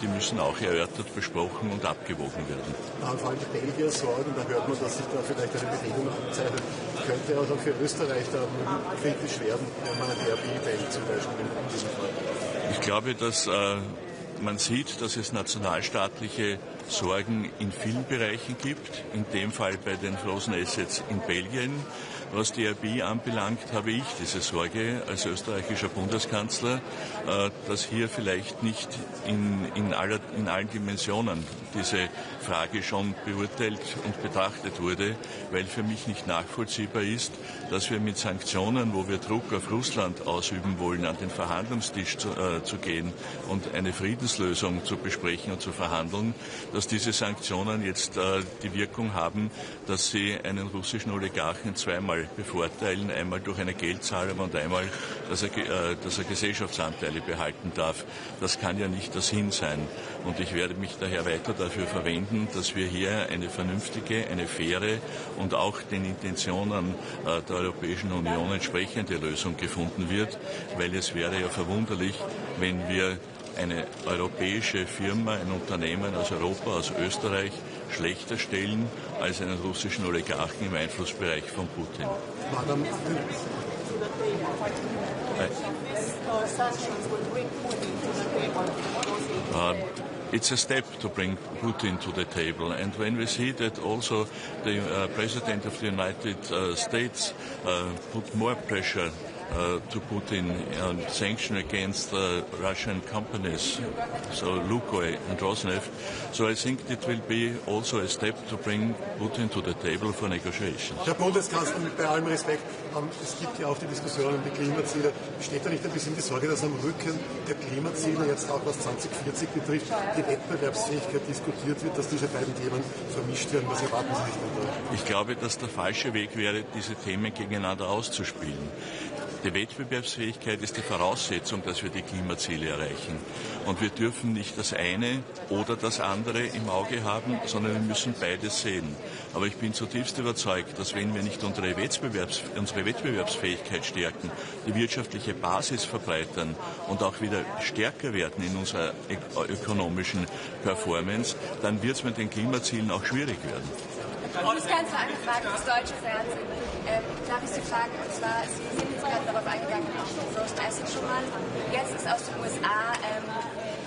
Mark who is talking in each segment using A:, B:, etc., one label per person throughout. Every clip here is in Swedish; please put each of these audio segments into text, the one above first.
A: Die müssen auch erörtert, besprochen und abgewogen werden.
B: Vor allem die Belgier sorgen, da hört man, dass sich da vielleicht eine Bewegung abzeichnet. Könnte also für Österreich da kritisch werden, wenn man an die RB denkt, zum Beispiel in diesem Fall.
A: Ich glaube, dass man sieht, dass es nationalstaatliche Sorgen in vielen Bereichen gibt. In dem Fall bei den Frozen Assets in Belgien. Was die RB anbelangt, habe ich diese Sorge als österreichischer Bundeskanzler, dass hier vielleicht nicht in allen Dimensionen diese Frage schon beurteilt und betrachtet wurde, weil für mich nicht nachvollziehbar ist, dass wir mit Sanktionen, wo wir Druck auf Russland ausüben wollen, an den Verhandlungstisch zu gehen und eine Friedenslösung zu besprechen und zu verhandeln, dass diese Sanktionen jetzt die Wirkung haben, dass sie einen russischen Oligarchen zweimal bevorteilen, einmal durch eine Geldzahlung und einmal, dass er Gesellschaftsanteile behalten darf. Das kann ja nicht der Sinn sein. Und ich werde mich daher weiter dafür verwenden, dass wir hier eine vernünftige, eine faire und auch den Intentionen der Europäischen Union entsprechende Lösung gefunden wird, weil es wäre ja verwunderlich, wenn wir eine europäische Firma, ein Unternehmen aus Europa, aus Österreich, schlechter stellen als einen russischen Oligarchen im Einflussbereich von Putin. It's a step to bring Putin to the table. And when we see that also the President of the United States put more pressure to Putin on sanction against Russian companies, so Lukoil and Rosneft. So I think it will be also a step to bring Putin to the table for negotiations.
B: Herr Bundeskanzler, bei allem Respekt, es gibt ja auch die Diskussion um die Klimaziele. Besteht da nicht ein bisschen die Sorge, dass am Rücken der Klimaziele jetzt auch was 2040 betrifft, die Wettbewerbsfähigkeit diskutiert wird, dass diese beiden Themen vermischt werden? Was erwarten Sie sich denn da?
A: Ich glaube, dass der falsche Weg wäre, diese Themen gegeneinander auszuspielen. Die Wettbewerbsfähigkeit ist die Voraussetzung, dass wir die Klimaziele erreichen. Und wir dürfen nicht das eine oder das andere im Auge haben, sondern wir müssen beides sehen. Aber ich bin zutiefst überzeugt, dass wenn wir nicht unsere Wettbewerbsfähigkeit stärken, die wirtschaftliche Basis verbreitern und auch wieder stärker werden in unserer ökonomischen Performance, dann wird es mit den Klimazielen auch schwierig werden.
C: Bundeskanzler, eine Frage des deutschen Fernsehens. Darf ich Sie fragen, und zwar, Sie sind jetzt gerade darauf eingegangen, auf den Frozen Assets schon mal. Jetzt ist aus den USA,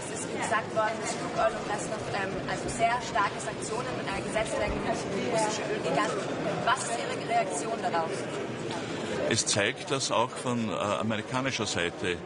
C: es ist gesagt worden, dass Lukoil und Rosneft also sehr starke Sanktionen gesetzt werden gegen russische Ölgiganten. Was ist Ihre Reaktion darauf?
A: Es zeigt, dass auch von amerikanischer Seite,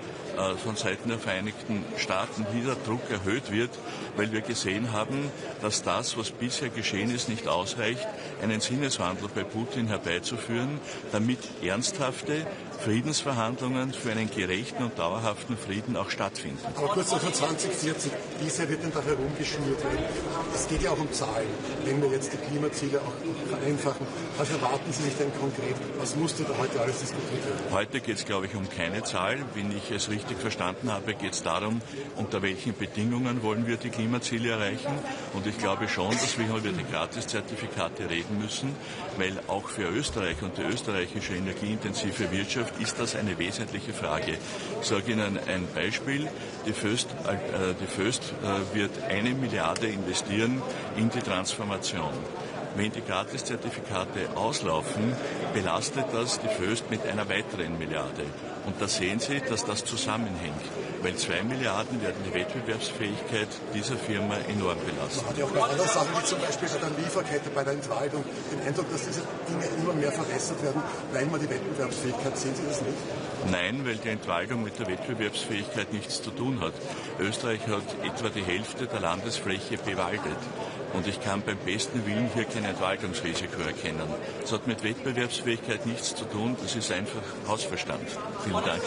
A: von Seiten der Vereinigten Staaten dieser Druck erhöht wird, weil wir gesehen haben, dass das, was bisher geschehen ist, nicht ausreicht, einen Sinneswandel bei Putin herbeizuführen, damit ernsthafte Friedensverhandlungen für einen gerechten und dauerhaften Frieden auch stattfinden.
B: Aber kurz noch für 2040, wie sehr wird denn da herumgeschnürt werden? Es geht ja auch um Zahlen. Wenn wir jetzt die Klimaziele auch vereinfachen, was erwarten Sie sich denn konkret? Was musste da heute alles diskutiert werden?
A: Heute geht es, glaube ich, um keine Zahl. Wenn ich es richtig verstanden habe, geht es darum, unter welchen Bedingungen wollen wir die Klimaziele erreichen. Und ich glaube schon, dass wir über die Gratiszertifikate reden müssen, weil auch für Österreich und die österreichische energieintensive Wirtschaft ist das eine wesentliche Frage. Ich sage Ihnen ein Beispiel. Die Föst wird 1 Milliarde investieren in die Transformation. Wenn die Gratiszertifikate auslaufen, belastet das die Föst mit einer weiteren Milliarde. Und da sehen Sie, dass das zusammenhängt. Weil 2 Milliarden werden die Wettbewerbsfähigkeit dieser Firma enorm belasten.
B: Man hat ja auch bei anderen Sachen, wie zum Beispiel bei der Lieferkette, bei der Entwaldung, den Eindruck, dass diese Dinge immer mehr verwässert werden, weil man die Wettbewerbsfähigkeit, sehen Sie das nicht?
A: Nein, weil die Entwaldung mit der Wettbewerbsfähigkeit nichts zu tun hat. Österreich hat etwa die Hälfte der Landesfläche bewaldet. Und ich kann beim besten Willen hier kein Entwaldungsrisiko erkennen. Das hat mit Wettbewerbsfähigkeit nichts zu tun, das ist einfach Hausverstand. Vielen Dank.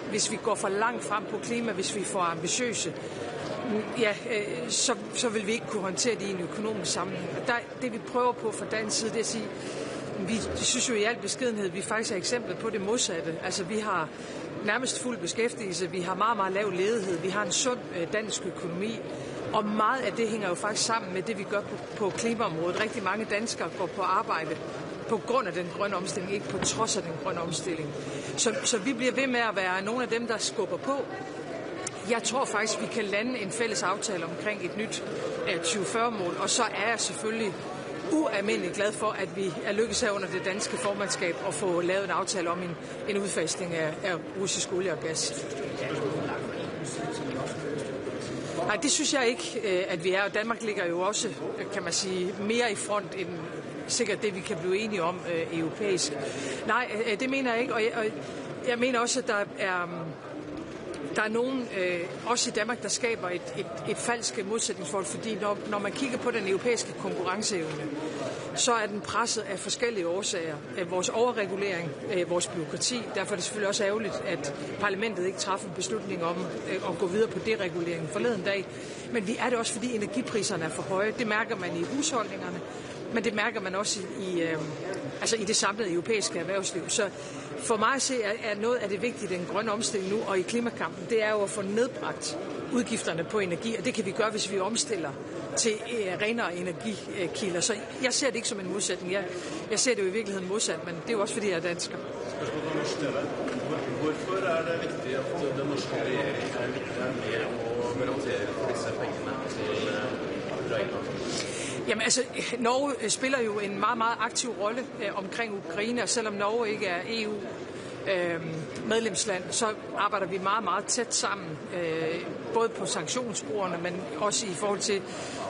D: hvis vi går for langt frem på klima, hvis vi får ambitiøse, så vil vi ikke kunne håndtere det i en økonomisk sammenhæng. Og det vi prøver på fra dansk side, det er at sige, vi synes jo i al beskedenhed, vi faktisk er eksempler på det modsatte. Altså vi har nærmest fuld beskæftigelse, vi har meget, meget lav ledighed, vi har en sund dansk økonomi, og meget af det hænger jo faktisk sammen med det, vi gør på klimaområdet. Rigtig mange danskere går på arbejde på grund af den grønne omstilling, ikke på trods af den grønne omstilling. Så vi bliver ved med at være nogle af dem, der skubber på. Jeg tror faktisk, vi kan lande en fælles aftale omkring et nyt 2040-mål, og så er jeg selvfølgelig ualmindelig glad for, at vi er lykkedes her under det danske formandskab at få lavet en aftale om en udfasning af russisk olie og gas. Nej, det synes jeg ikke, at vi er, og Danmark ligger jo også, kan man sige, mere i front end sikkert det, vi kan blive enige om europæisk. Nej, det mener jeg ikke, og jeg mener også, at der er nogen, også i Danmark, der skaber et falsk modsætningsforhold, fordi når man kigger på den europæiske konkurrenceevne, så er den presset af forskellige årsager. Vores overregulering, vores bureaukrati. Derfor er det selvfølgelig også ærgerligt, at parlamentet ikke træffer en beslutning om at gå videre på dereguleringen forleden dag. Men vi er det også, fordi energipriserne er for høje. Det mærker man i husholdningerne, men det mærker man også i det samlede europæiske erhvervsliv. Så for mig at se, er noget af det vigtige i den grønne omstilling nu og i klimakampen, det er jo at få nedbragt udgifterne på energi, og det kan vi gøre, hvis vi omstiller til renere energikilder. Så jeg ser det ikke som en modsætning. Jeg ser det jo i virkeligheden modsat, men det er jo også, fordi jeg er dansker.
E: Hvorfor er det vigtigt, at den norske regeringen er med og garanterer disse pengene til Ukraina?
D: Jamen altså, Norge spiller jo en meget, meget aktiv rolle omkring Ukraine, og selvom Norge ikke er EU medlemsland, så arbejder vi meget, meget tæt sammen, både på sanktionssporene, men også i forhold til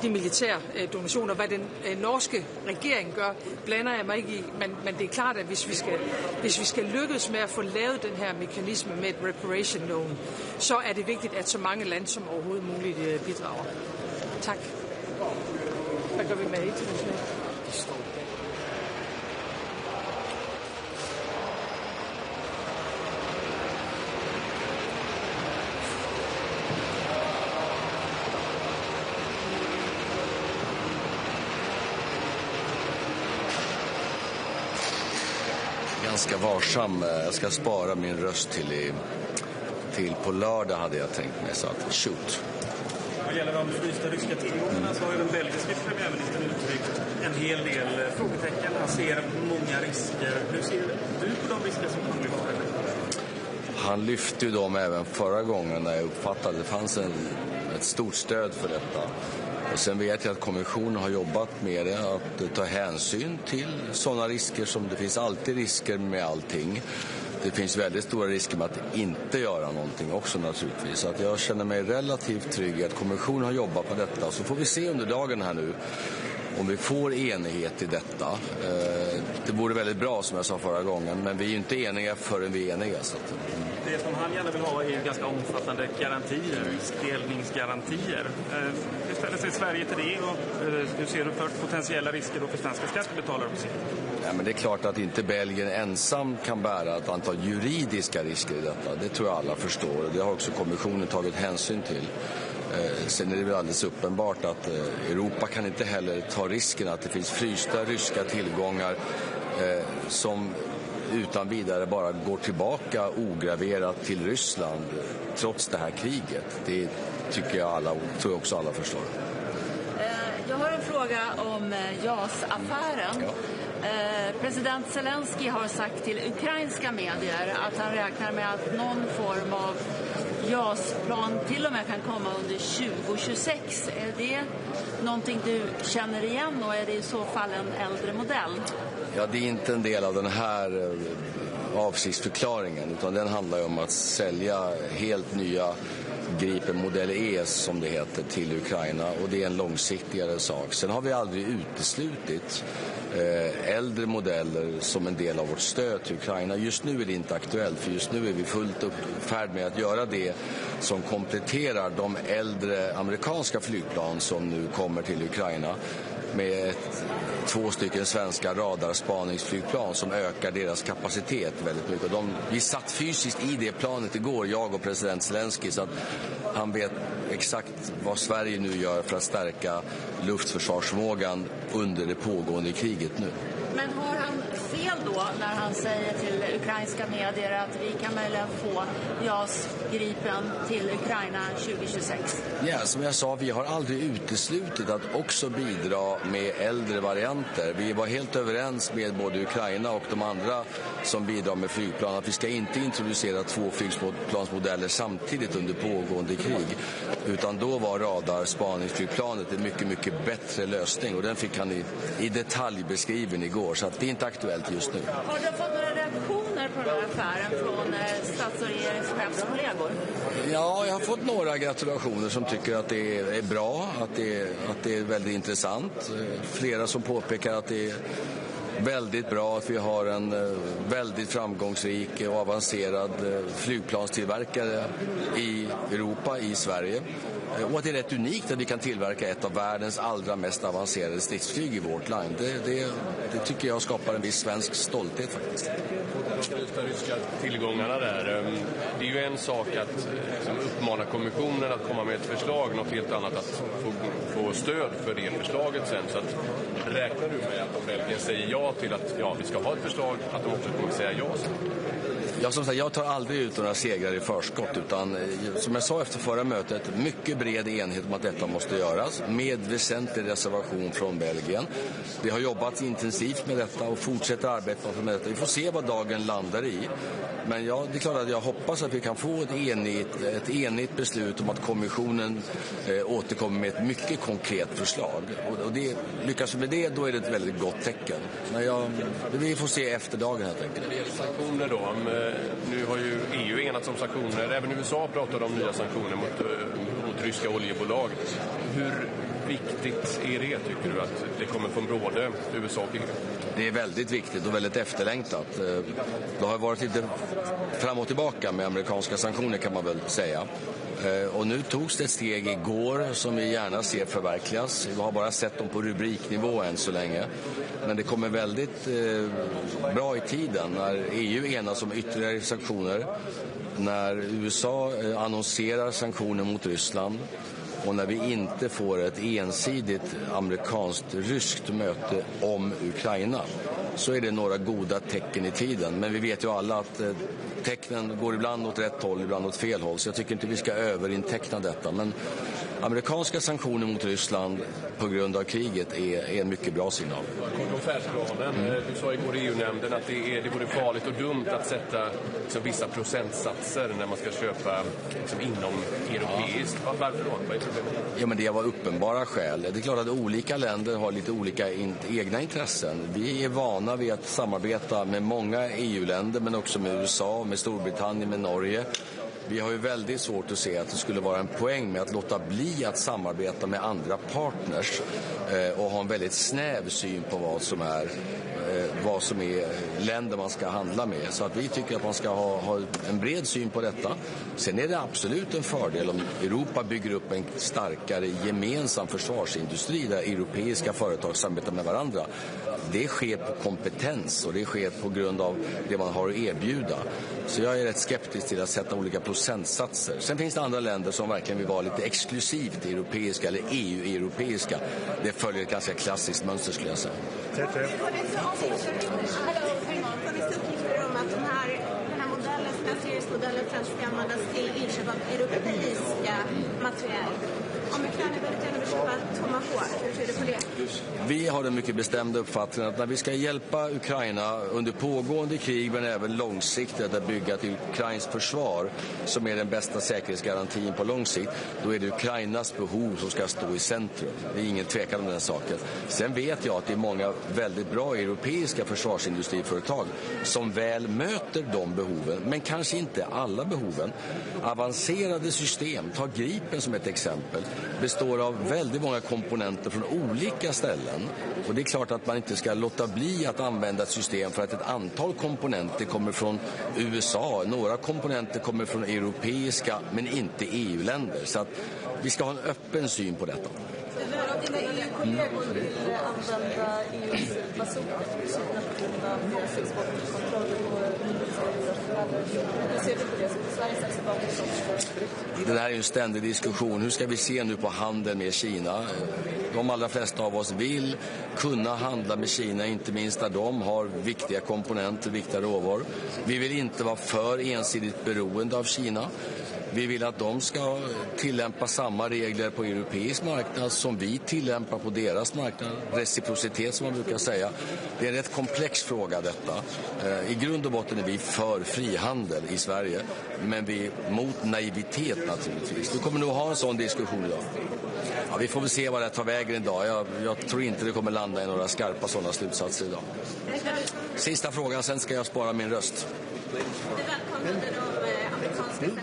D: de militære donationer. Hvad den norske regering gør, blander jeg mig ikke i, men det er klart, at hvis vi skal lykkes med at få lavet den her mekanisme med et reparation loan, så er det vigtigt, at så mange lande som overhovedet muligt bidrager. Tak. Hvad gør vi med internationalt?
F: Ganska varsam. Jag ska spara min röst till på lördag hade jag tänkt mig, så att shoot.
G: Vad gäller de frysta ryska tillgångarna så har ju den belgiske premiärministern uttryckt en hel del frågetecken. Han ser många risker. Hur ser du på de risker som han lyfter?
F: Han lyfte ju dem även förra gången när jag uppfattade det fanns ett stort stöd för detta. Och sen vet jag att kommissionen har jobbat med det, att ta hänsyn till sådana risker som det finns alltid risker med allting. Det finns väldigt stora risker med att inte göra någonting också naturligtvis. Så att jag känner mig relativt trygg att kommissionen har jobbat på detta. Så får vi se under dagen här nu om vi får enighet i detta. Det vore väldigt bra som jag sa förra gången, men vi är ju inte eniga förrän vi är eniga. Så att,
G: Det som han gärna vill ha är ganska omfattande garantier, riskdelningsgarantier. Hur ställer sig Sverige till det och hur ser du för potentiella risker då för svenska skattebetalare på sikt?
F: Ja, men det är klart att inte Belgien ensam kan bära ett antal juridiska risker i detta. Det tror jag alla förstår, och det har också kommissionen tagit hänsyn till. Sen är det väl alldeles uppenbart att Europa kan inte heller ta risken att det finns frysta ryska tillgångar som utan vidare bara går tillbaka ograverat till Ryssland trots det här kriget. Det tycker jag tror jag också alla förstår.
H: Jag har en fråga om JAS-affären. Ja. President Zelensky har sagt till ukrainska medier att han räknar med att någon form av JAS-plan till och med kan komma under 2026. Är det någonting du känner igen, och är det i så fall en äldre modell?
F: Ja, det är inte en del av den här avsiktsförklaringen, utan den handlar om att sälja helt nya Gripen modell E som det heter till Ukraina, och det är en långsiktigare sak. Sen har vi aldrig uteslutit äldre modeller som en del av vårt stöd till Ukraina. Just nu är det inte aktuellt, för just nu är vi fullt färd med att göra det som kompletterar de äldre amerikanska flygplan som nu kommer till Ukraina. med 2 stycken svenska radarspaningsflygplan som ökar deras kapacitet väldigt mycket. Vi satt fysiskt i det planet igår, jag och president Zelensky, så att han vet exakt vad Sverige nu gör för att stärka luftförsvarsförmågan under det pågående kriget nu.
H: Men har han fel då när han säger till ukrainska medier att vi kan möjligen få JAS Gripen till Ukraina 2026?
F: Ja, som jag sa, vi har aldrig uteslutit att också bidra med äldre varianter. Vi var helt överens med både Ukraina och de andra som bidrar med flygplan att vi ska inte introducera 2 flygplansmodeller samtidigt under pågående krig. Utan då var radarspaningsflygplanet en mycket, mycket bättre lösning, och den fick han i detalj beskriven igår, så att det är inte aktuellt just nu.
H: Har du fått några reaktioner på den här affären från stats- och regeringschefskollegor?
F: Ja, jag har fått några gratulationer som tycker att det är bra, att det är väldigt intressant. Flera som påpekar att det är väldigt bra att vi har en väldigt framgångsrik och avancerad flygplanstillverkare i Europa, i Sverige. Och att det är rätt unikt att vi kan tillverka ett av världens allra mest avancerade stridsflyg i vårt land. Det tycker jag skapar en viss svensk stolthet faktiskt.
E: De ryska tillgångarna där. Det är ju en sak att uppmana kommissionen att komma med ett förslag, något helt annat att få stöd för det förslaget sen. Så att, räknar du med att de Belgien säger ja till att vi ska ha ett förslag, att de också kommer säga ja sen?
F: Ja, som sagt, jag tar aldrig ut några segrar i förskott, utan som jag sa efter förra mötet, mycket bred enhet om att detta måste göras med väsentlig reservation från Belgien. Det har jobbat intensivt med detta och fortsätter arbeta med detta. Vi får se vad dagen landar i. Men det är klart att jag hoppas att vi kan få ett enigt beslut om att kommissionen återkommer med ett mycket konkret förslag. Och lyckas vi med det, då är det ett väldigt gott tecken. Men vi får se efter dagen helt enkelt.
E: När det gäller sanktioner då, nu har ju EU enats om sanktioner. Även USA pratar om nya sanktioner mot ryska oljebolag. Hur viktigt är det, tycker du, att det kommer från både USA och EU?
F: Det är väldigt viktigt och väldigt efterlängtat. Det har varit lite fram och tillbaka med amerikanska sanktioner, kan man väl säga. Och nu togs det ett steg igår som vi gärna ser förverkligas. Vi har bara sett dem på rubriknivå än så länge. Men det kommer väldigt bra i tiden när EU enas om ytterligare sanktioner, när USA annonserar sanktioner mot Ryssland och när vi inte får ett ensidigt amerikanskt-ryskt möte om Ukraina. Så är det några goda tecken i tiden. Men vi vet ju alla att tecknen går ibland åt rätt håll, ibland åt fel håll. Så jag tycker inte vi ska överinteckna detta. Men amerikanska sanktioner mot Ryssland på grund av kriget är en mycket bra signal.
E: Du sa igår i EU-nämnden att det vore farligt och dumt att sätta vissa procentsatser när man ska köpa inom europeiskt. Varför då? Vad är problemet?
F: Ja, men det var uppenbara skäl. Det är klart att olika länder har lite olika egna intressen. Vi är vana vid att samarbeta med många EU-länder, men också med USA, med Storbritannien, med Norge. Vi har ju väldigt svårt att se att det skulle vara en poäng med att låta bli att samarbeta med andra partners och ha en väldigt snäv syn på vad som är länder man ska handla med. Så att vi tycker att man ska ha en bred syn på detta. Sen är det absolut en fördel om Europa bygger upp en starkare gemensam försvarsindustri där europeiska företag samarbetar med varandra. Det sker på kompetens och det sker på grund av det man har att erbjuda. Så jag är rätt skeptisk till att sätta olika procentsatser. Sen finns det andra länder som verkligen vill vara lite exklusivt europeiska eller EU-europeiska. Det följer ett ganska klassiskt mönster, skulle jag säga.
I: Har det funnits uppgifter om att den här modellen, finansieringsmodellen, främst ska användas till inköp av europeiska material? Om Ukraina väldigt gärna vill köpa Tomahawk, hur ser du på det?
F: Vi har den mycket bestämda uppfattningen att när vi ska hjälpa Ukraina under pågående krig, men även långsiktigt att bygga ett ukrainskt försvar som är den bästa säkerhetsgarantin på lång sikt, då är det Ukrainas behov som ska stå i centrum. Det är ingen tvekan om den saken. Sen vet jag att det är många väldigt bra europeiska försvarsindustriföretag som väl möter de behoven, men kanske inte alla behoven. Avancerade system, ta Gripen som ett exempel, består av väldigt många komponenter från olika ställen. Och det är klart att man inte ska låta bli att använda ett system för att ett antal komponenter kommer från USA. Några komponenter kommer från europeiska men inte EU-länder. Så att vi ska ha en öppen syn på detta.
I: Dina kollegor vill använda EUs bazooka för syfte att förhindra deras exportkontroll på hur ser du på det? Sverige ställer sig bakom sånt.
F: Det här är ju en ständig diskussion. Hur ska vi se nu på handel med Kina? De allra flesta av oss vill kunna handla med Kina, inte minst där de har viktiga komponenter, viktiga råvaror. Vi vill inte vara för ensidigt beroende av Kina. Vi vill att de ska tillämpa samma regler på europeisk marknad som vi tillämpar på deras marknad. Reciprocitet som man brukar säga. Det är en rätt komplex fråga detta. I grund och botten är vi för frihandel i Sverige, men vi är mot naivitet naturligtvis. Vi kommer nog ha en sån diskussion idag. Ja, vi får väl se vad det tar vägen idag. Jag tror inte det kommer landa i några skarpa sådana slutsatser idag. Sista frågan, sen ska jag spara min röst.
I: Du välkomnade de amerikanska sanktionerna.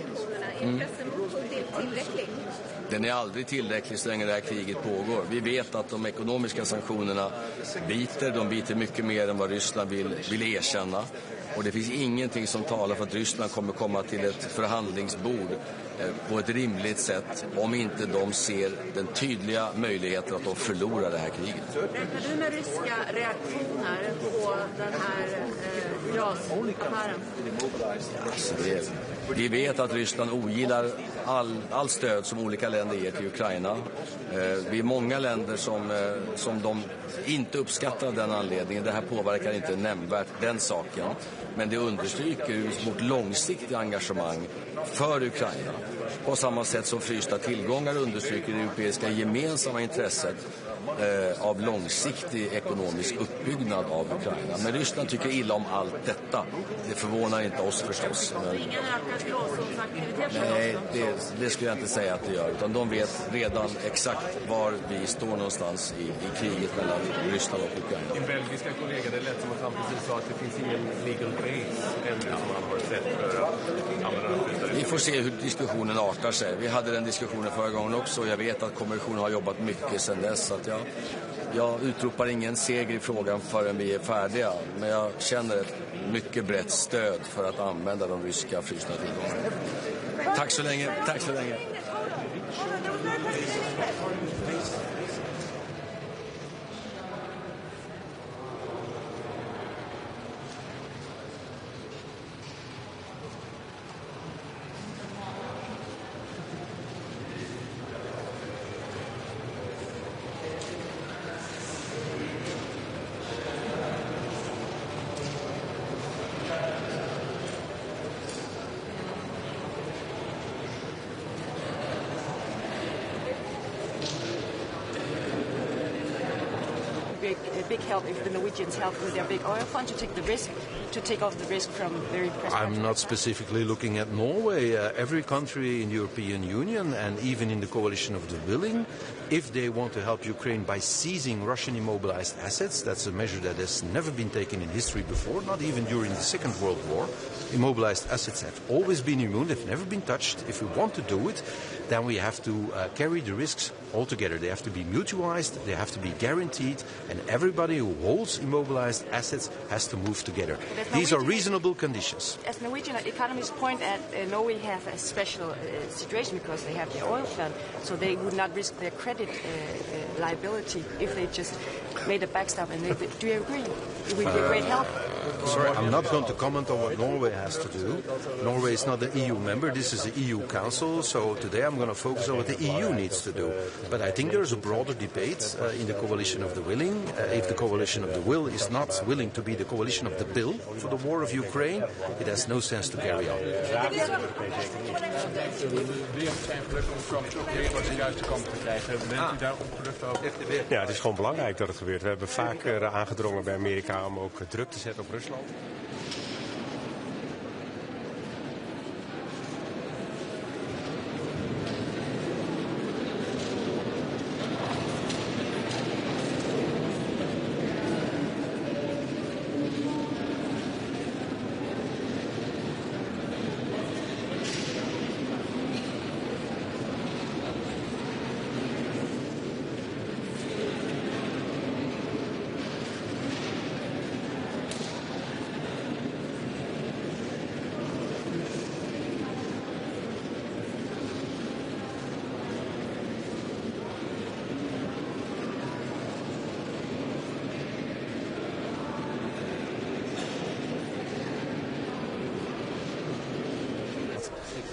I: Är pressen mot det tillräcklig?
F: Den är aldrig tillräcklig så länge det här kriget pågår. Vi vet att de ekonomiska sanktionerna biter. De biter mycket mer än vad Ryssland vill erkänna. Och det finns ingenting som talar för att Ryssland kommer komma till ett förhandlingsbord på ett rimligt sätt om inte de ser den tydliga möjligheten att de förlorar det här kriget.
H: Räknar du med ryska reaktioner på den här JAS-affären?
F: Alltså vi vet att Ryssland ogillar all stöd som olika länder ger till Ukraina. Vi är många länder som de inte uppskattar av den anledningen. Det här påverkar inte nämnvärt den saken. Men det understryker vårt långsiktiga engagemang för Ukraina. På samma sätt som frysta tillgångar understryker det europeiska gemensamma intresset av långsiktig ekonomisk uppbyggnad av Ukraina. Men Ryssland tycker illa om allt detta. Det förvånar inte oss förstås. Men...
H: Ingen ökad gråzonsaktivitet?
F: Nej, det skulle jag inte säga att det gör. Utan de vet redan exakt var vi står någonstans i kriget mellan Ryssland och Ukraina.
E: Din belgiska kollega, det lät som att han precis sa att det finns ingen legal base än som han har sett för att använda.
F: Vi får se hur diskussionen artar sig. Vi hade den diskussionen förra gången också och jag vet att kommissionen har jobbat mycket sedan dess. Så att jag utropar ingen seger i frågan förrän vi är färdiga. Men jag känner ett mycket brett stöd för att använda de ryska frysna tillgångarna. Tack så länge. Tack så länge.
J: big help if the Norwegians help with their big oil fund to take off the risk from very pressed.
K: I'm not specifically looking at Norway. Every country in the European Union and even in the coalition of the willing, if they want to help Ukraine by seizing Russian immobilized assets, that's a measure that has never been taken in history before, not even during the Second World War. Immobilized assets have always been immune, they've never been touched. If we want to do it, then we have to carry the risks altogether. They have to be mutualized, they have to be guaranteed, and everybody who holds immobilized assets has to move together. These are reasonable conditions.
J: As Norwegian economists point at, Norway have a special situation because they have the oil fund, so they would not risk their credit liability if they just made a backstop. And do you agree? It would be a great help.
K: Sorry, I'm not going to comment on what Norway has to do. Norway is not an EU member. This is the EU Council. So today I'm going to focus on what the EU needs to do. But I think there's a broader debate in the coalition of the willing. If the coalition of the will is not willing to be the coalition of the bill for the war of Ukraine, it has no sense to carry on.
L: Ja, het is gewoon belangrijk dat het gebeurt. We hebben vaak aangedrongen bij Amerika om ook druk te zetten op Rusland.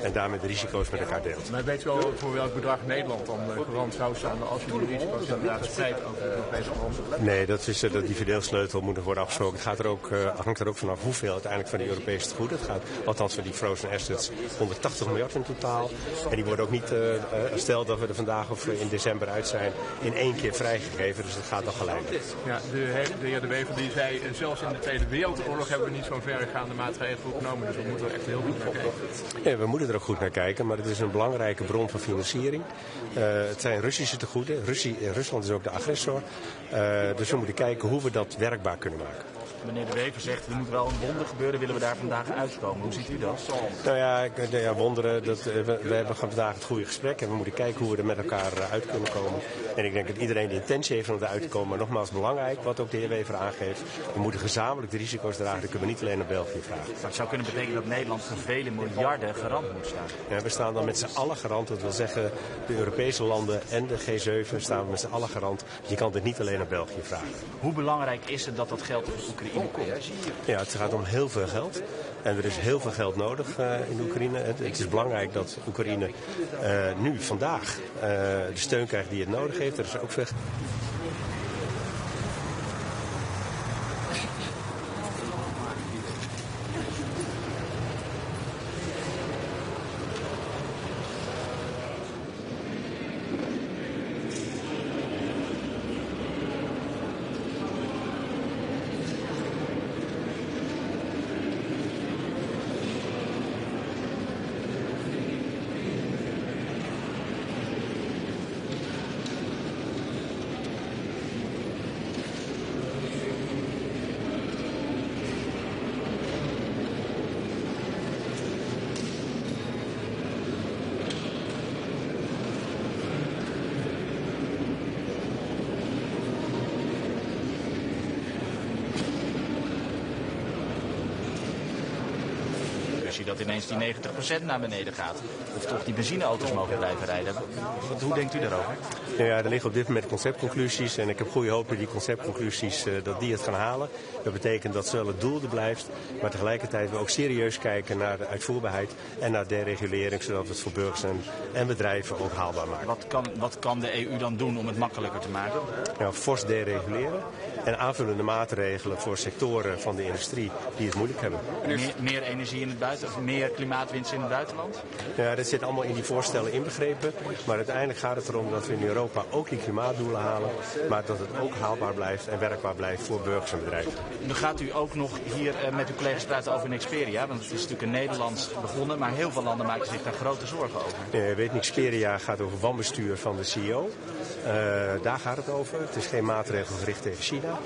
L: en daarmee de risico's met elkaar deelt.
M: Maar weet u al voor welk bedrag Nederland dan garant zou staan als u die risico's inderdaad spreidt over de Europese grond?
L: Nee, die verdeelsleutel moet nog worden afgesproken. Het hangt er ook vanaf hoeveel uiteindelijk van die Europese tegoeden. Het gaat althans van die frozen assets 180 miljard in totaal. En die worden ook niet, stel dat we er vandaag of in december uit zijn, in één keer vrijgegeven. Dus dat gaat dan gelijk.
M: Ja, de heer De Wever die zei, zelfs in de Tweede Wereldoorlog hebben we niet zo'n verregaande maatregelen genomen. Dus we moeten er echt heel goed naar kijken.
L: Ja, we moeten er ook goed naar kijken, maar het is een belangrijke bron van financiering. Het zijn Russische tegoeden. Rusland is ook de agressor. Dus we moeten kijken hoe we dat werkbaar kunnen maken.
N: Meneer De Wever zegt, er moet wel een wonder gebeuren, willen we daar vandaag uitkomen. Hoe ziet u dat?
L: Nou ja, wonderen, we hebben vandaag het goede gesprek en we moeten kijken hoe we er met elkaar uit kunnen komen. En ik denk dat iedereen de intentie heeft om eruit te komen. Maar nogmaals belangrijk, wat ook de heer Wever aangeeft, we moeten gezamenlijk de risico's dragen. Dat kunnen we niet alleen naar België vragen.
N: Maar het zou kunnen betekenen dat Nederland voor vele miljarden garant moet staan.
L: Ja, we staan dan met z'n allen garant. Dat wil zeggen, de Europese landen en de G7 staan we met z'n allen garant. Je kan dit niet alleen naar België vragen.
N: Hoe belangrijk is het dat dat geld voor Oekraïne komt?
L: Ja, het gaat om heel veel geld. En er is heel veel geld nodig in Oekraïne. Het is belangrijk dat Oekraïne nu, vandaag, de steun krijgt die het nodig heeft. Er is ook veel...
N: Dat ineens die 90% naar beneden gaat. Of toch die benzineauto's mogen blijven rijden. Hoe denkt u daarover?
L: Ja, er liggen op dit moment conceptconclusies. En ik heb goede hoop dat die conceptconclusies dat die het gaan halen. Dat betekent dat zowel het doel er blijft. Maar tegelijkertijd we ook serieus kijken naar de uitvoerbaarheid. En naar deregulering. Zodat we het voor burgers en bedrijven ook haalbaar maken.
N: Wat kan de EU dan doen om het makkelijker te maken?
L: Nou, fors dereguleren. En aanvullende maatregelen voor sectoren van de industrie die het moeilijk hebben.
N: Meer energie in het buitenland? Of meer klimaatwinst in het buitenland?
L: Ja, dat zit allemaal in die voorstellen inbegrepen. Maar uiteindelijk gaat het erom dat we in Europa ook die klimaatdoelen halen. Maar dat het ook haalbaar blijft en werkbaar blijft voor burgers en bedrijven.
N: Nu gaat u ook nog hier met uw collega's praten over Nexperia. Want het is natuurlijk in Nederland begonnen. Maar heel veel landen maken zich daar grote zorgen over.
L: Je weet, Nexperia gaat over wanbestuur van de CEO. Daar gaat het over. Het is geen maatregel gericht tegen China.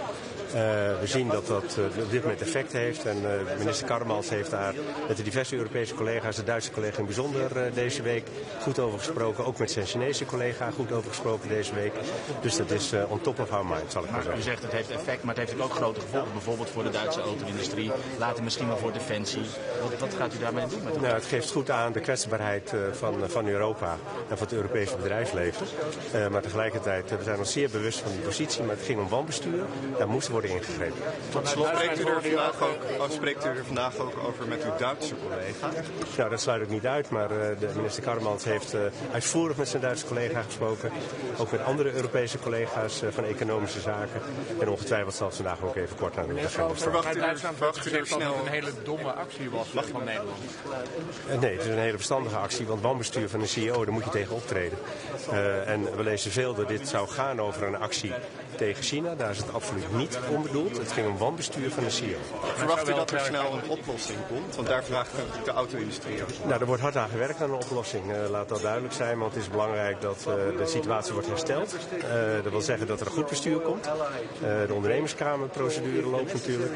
L: We zien dat dat op dit moment effect heeft. En minister Karmans heeft daar met de diverse Europese collega's, de Duitse collega in het bijzonder deze week, goed over gesproken. Ook met zijn Chinese collega goed over gesproken deze week. Dus dat is on top of our mind, zal ik maar zeggen.
N: U zegt het heeft effect, maar het heeft ook grote gevolgen. Bijvoorbeeld voor de Duitse auto-industrie. Later misschien wel voor defensie. Wat gaat u daarmee doen?
L: Nou, het geeft goed aan de kwetsbaarheid van Europa en van het Europese bedrijfsleven. Maar tegelijkertijd, we zijn ons zeer bewust van die positie. Maar het ging om wanbestuur. Daar moest worden ingegrepen.
O: Tot slot, spreekt u er vandaag ook over met uw Duitse collega?
L: Nou, dat sluit ik niet uit, maar de minister Karmans heeft uitvoerig met zijn Duitse collega gesproken. Ook met andere Europese collega's van economische zaken. En ongetwijfeld zal het vandaag ook even kort naar de agenda staan.
M: Verwacht u er snel een hele domme actie was van Nederland?
L: Nee, het is een hele verstandige actie, want wanbestuur van een CEO, daar moet je tegen optreden. En we lezen veel dat dit zou gaan over een actie tegen China. Daar is het absoluut niet onbedoeld. Het ging om wanbestuur van de CEO.
O: Verwacht u dat er snel een oplossing komt? Want daar vraagt de auto-industrie ook.
L: Nou, er wordt hard aan gewerkt aan een oplossing. Laat dat duidelijk zijn, want het is belangrijk dat de situatie wordt hersteld. Dat wil zeggen dat er een goed bestuur komt. De ondernemerskamerprocedure loopt natuurlijk.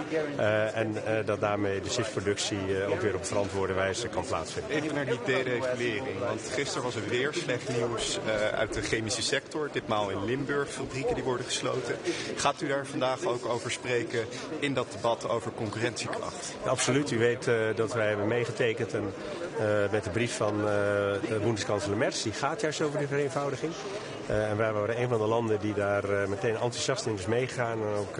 L: En dat daarmee de chipsproductie ook weer op verantwoorde wijze kan plaatsvinden.
O: Even naar die deregulering. Want gisteren was er weer slecht nieuws uit de chemische sector. Ditmaal in Limburg, fabrieken die worden gesloten. Gaat u daar vandaag ook over spreken in dat debat over concurrentiekracht?
L: Absoluut. U weet dat wij hebben meegetekend met de brief van de Bundeskanzler Merz. Die gaat juist over de vereenvoudiging. En wij waren een van de landen die daar meteen enthousiast in is meegegaan. En ook,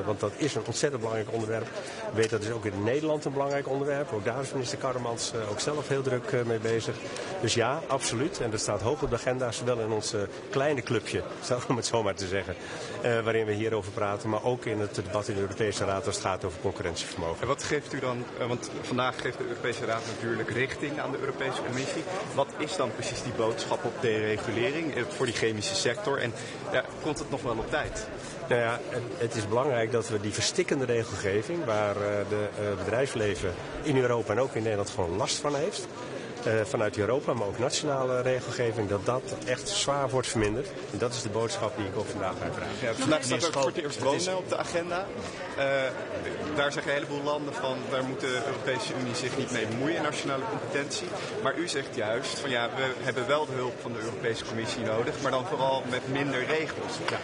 L: want dat is een ontzettend belangrijk onderwerp. Ik weet dat is ook in Nederland een belangrijk onderwerp. Ook daar is minister Karremans ook zelf heel druk mee bezig. Dus ja, absoluut. En dat staat hoog op de agenda, zowel in ons kleine clubje, om het zo maar te zeggen, waarin we hierover praten. Maar ook in het debat in de Europese Raad als het gaat over concurrentievermogen.
O: En wat geeft u dan, want vandaag geeft de Europese Raad natuurlijk richting aan de Europese Commissie. Wat is dan precies die boodschap op deregulering voor die chemische sector? En ja, komt het nog wel op tijd?
L: Nou ja, het is belangrijk dat we die verstikkende regelgeving, waar de bedrijfsleven in Europa en ook in Nederland gewoon last van heeft, vanuit Europa, maar ook nationale regelgeving, dat echt zwaar wordt verminderd. En dat is de boodschap die ik ook vandaag uitdraag.
O: Ja, vandaag staat ook voor het eerst wonen op de agenda. Daar zeggen een heleboel landen van, daar moet de Europese Unie zich niet mee bemoeien, nationale competentie. Maar u zegt juist van ja, we hebben wel de hulp van de Europese Commissie nodig, maar dan vooral met minder regels. Ja.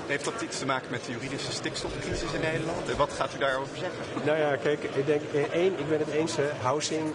O: Heeft dat iets te maken met de juridische stikstofcrisis in Nederland? En wat gaat u daarover zeggen?
L: Nou ja, kijk, ik denk ik ben het eens, housing.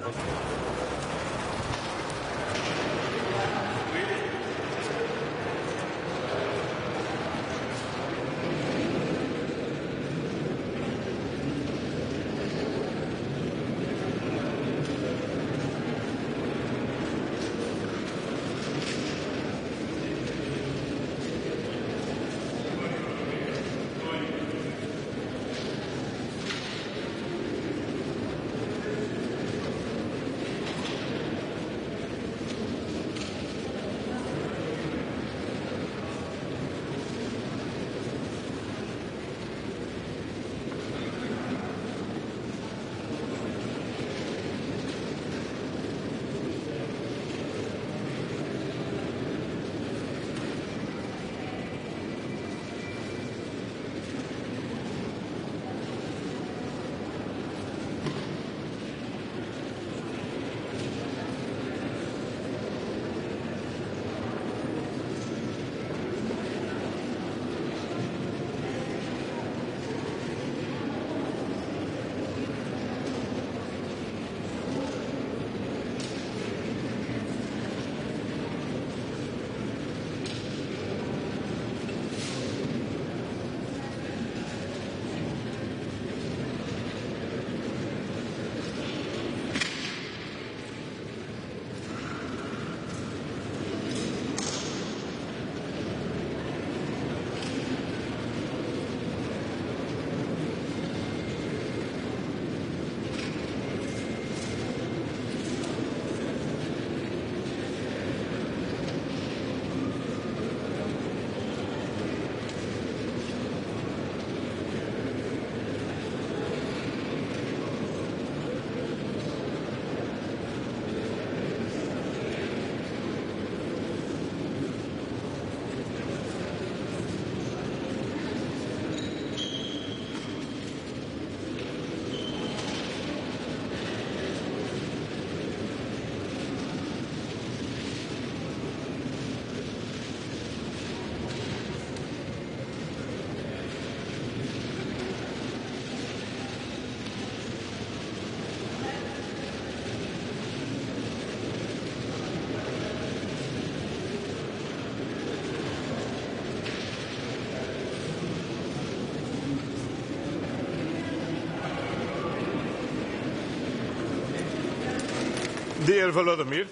P: Dear Volodymyr,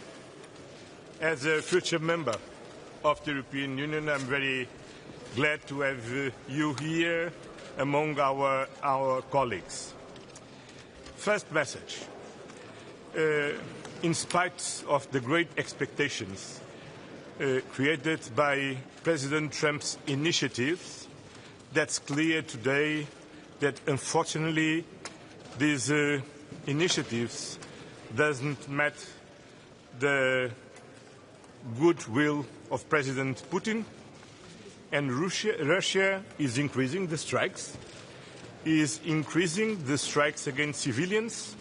P: as a future member of the European Union, I'm very glad to have you here among our colleagues. First message. In spite of the great expectations created by President Trump's initiatives, that's clear today that unfortunately these initiatives doesn't match the goodwill of President Putin, and Russia is increasing the strikes, against civilians,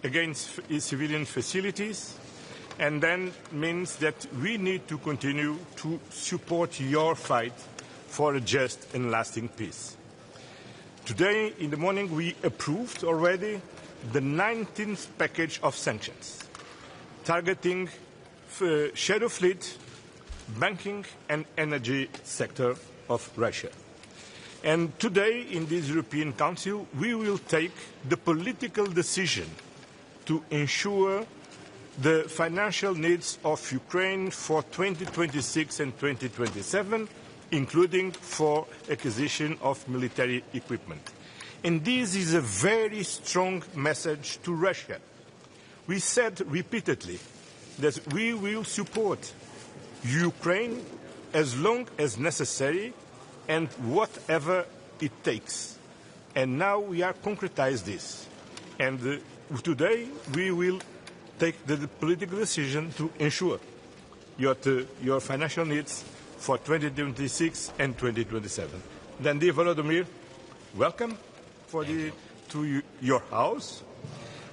P: against civilian facilities, and then means that we need to continue to support your fight for a just and lasting peace. Today in the morning we approved already the 19th package of sanctions, targeting shadow fleet, banking and energy sector of Russia. And today, in this European Council, we will take the political decision to ensure the financial needs of Ukraine for 2026 and 2027, including for acquisition of military equipment. And this is a very strong message to Russia. We said repeatedly that we will support Ukraine as long as necessary and whatever it takes. And now we are concretizing this. And today we will take the political decision to ensure your financial needs for 2026 and 2027. Then, dear Volodymyr, welcome to your house.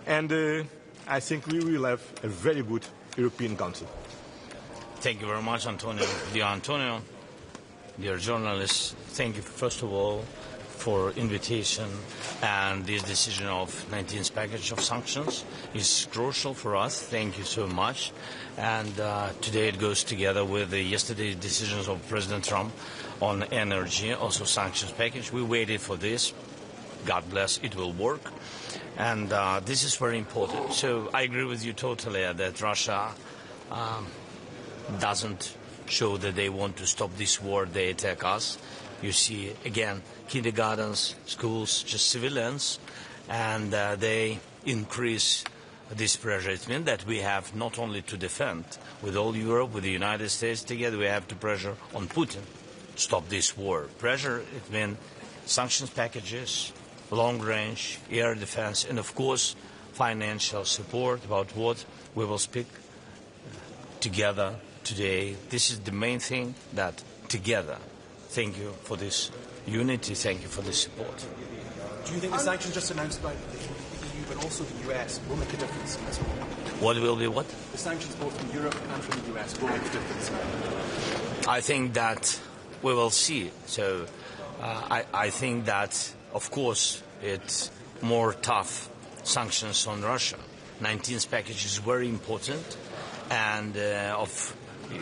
P: And I think we will have a very good European Council.
Q: Thank you very much, Antonio. Dear Antonio, dear journalists, thank you first of all for invitation, and this decision of 19th package of sanctions is crucial for us. Thank you so much. And today it goes together with the yesterday's decisions of President Trump on energy, also sanctions package. We waited for this. God bless, it will work. And this is very important. So I agree with you totally that Russia doesn't show that they want to stop this war. They attack us. You see, again, kindergartens, schools, just civilians, and they increase this pressure. It means that we have not only to defend with all Europe, with the United States together, we have to pressure on Putin to stop this war. Pressure, it means sanctions packages, long-range air defense, and of course financial support, about what we will speak together today. This is the main thing, that together. Thank you for this unity, thank you for this support.
R: Do you think the sanctions just announced by the EU but also the US will make a difference as well?
Q: What will be what?
R: The sanctions both from Europe and from the US will make a difference.
Q: I think that we will see. So I think that, of course, it's more tough sanctions on Russia. 19th package is very important, and of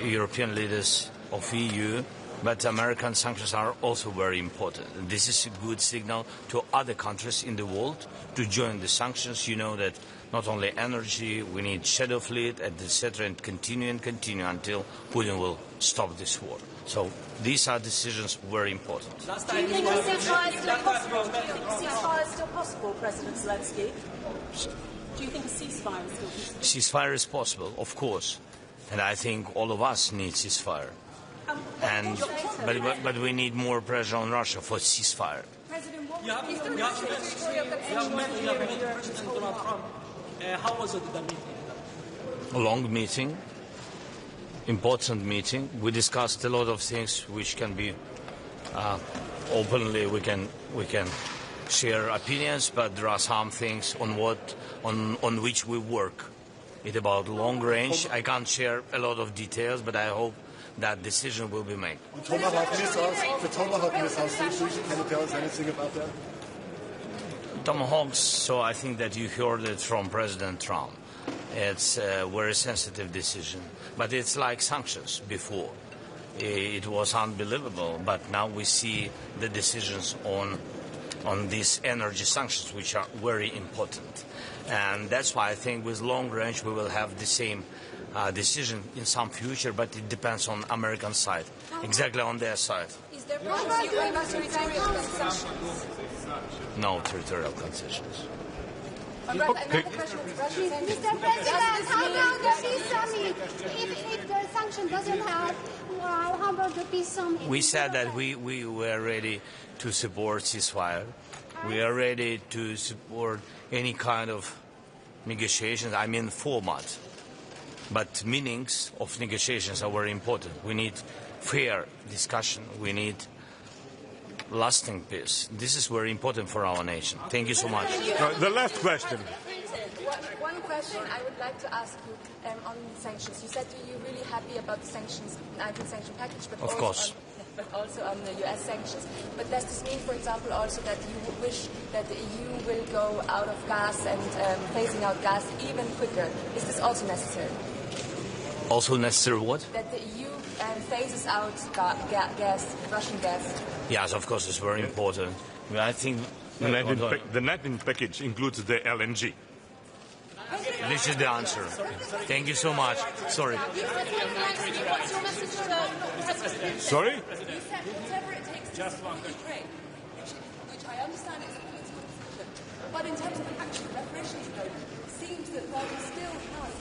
Q: European leaders, of EU, but American sanctions are also very important. And this is a good signal to other countries in the world to join the sanctions. You know that not only energy, we need shadow fleet, etc., and continue until Putin will stop this war. So these are decisions very important.
S: Do you think a ceasefire is still possible? Do you think a ceasefire is still possible, President Zelensky? Do you think a ceasefire is still possible?
Q: Ceasefire is possible, of course, and I think all of us need ceasefire. But we need more pressure on Russia for ceasefire.
S: President, President Donald Trump. How was it, the meeting?
Q: A long meeting, important meeting. We discussed a lot of things which can be openly. We can share opinions, but there are some things on which we work. It's about long range. I can't share a lot of details, but I hope that decision will be made.
B: The Tomahawk missiles, can you tell us anything about that?
Q: Tomahawks, so I think that you heard it from President Trump. It's a very sensitive decision, but it's like sanctions before. It was unbelievable, but now we see the decisions on these energy sanctions, which are very important. And that's why I think with long range we will have the same decision in some future, but it depends on American side, exactly on their side.
S: Is there territorial concessions?
Q: No territorial concessions.
S: Another question.
I: Mr. President, how about the peace summit? If the sanction doesn't help, how about the peace summit?
Q: We said that we were ready to support ceasefire. We are ready to support any kind of negotiations, I mean format. But meanings of negotiations are very important. We need fair discussion. We need lasting peace. This is very important for our nation. Thank you so much.
P: The last question.
C: One question I would like to ask you on sanctions. You said you're really happy about the sanctions, 19th sanction package, but
Q: of course.
C: But also on the US sanctions. But does this mean, for example, also that you wish that the EU will go out of gas and phasing out gas even quicker? Is this also necessary?
Q: Also necessary what?
C: That the EU phases out Russian gas.
Q: Yes, of course, it's very important. I mean, I think
P: the 19th package includes the LNG.
Q: This is the answer. Thank you so much. Sorry.
C: What's your message to President?
P: Sorry?
C: You said whatever it takes to support Ukraine, which I understand is a political decision. But in terms of actual reparations, it seems that Belgium still has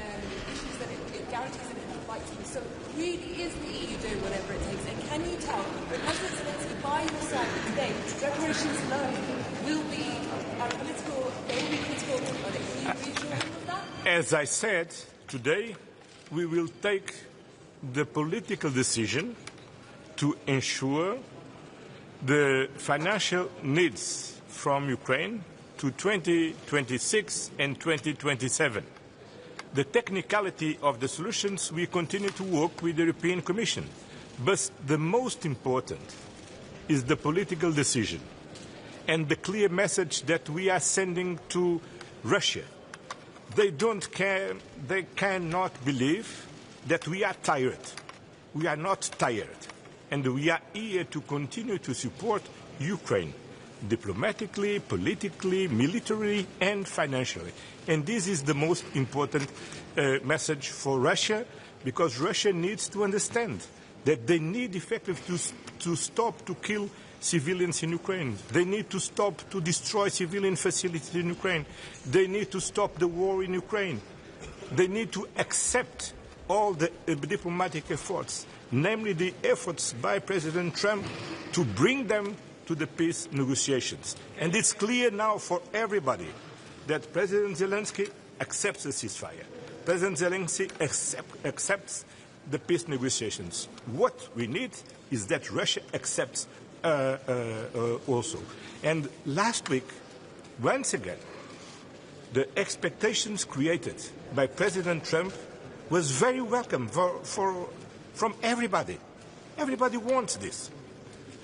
C: issues that it guarantees that it has a right to. So really is the EU doing whatever it takes? And can you tell President Zelensky by your side today reparations alone will be political, they will be political, or can you reassure them of that?
P: As I said, today we will take the political decision to ensure the financial needs from Ukraine to 2026 and 2027. The technicality of the solutions, we continue to work with the European Commission. But the most important is the political decision and the clear message that we are sending to Russia. They don't care, they cannot believe that we are tired. We are not tired. And we are here to continue to support Ukraine diplomatically, politically, militarily, and financially. And this is the most important message for Russia, because Russia needs to understand that they need effectively to stop to kill civilians in Ukraine. They need to stop to destroy civilian facilities in Ukraine. They need to stop the war in Ukraine. They need to accept all the diplomatic efforts, namely the efforts by President Trump to bring them to the peace negotiations. And it's clear now for everybody that President Zelensky accepts the ceasefire. President Zelensky accepts the peace negotiations. What we need is that Russia accepts also. And last week, once again, the expectations created by President Trump was very welcome from everybody. Everybody wants this.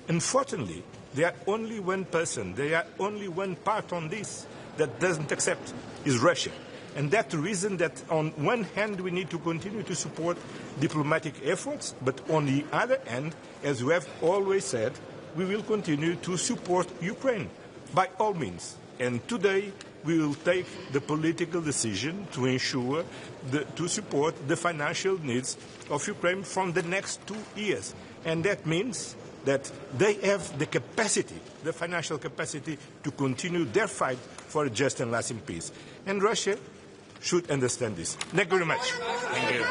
P: Unfortunately, there are only one person, there are only one part on this that doesn't accept, is Russia. And that's the reason that on one hand we need to continue to support diplomatic efforts, but on the other hand, as we have always said, we will continue to support Ukraine by all means. And today we will take the political decision to ensure to support the financial needs of Ukraine from the next 2 years. And that means that they have the capacity, the financial capacity, to continue their fight for a just and lasting peace. And Russia should understand this. Thank you very much.
Q: Thank you.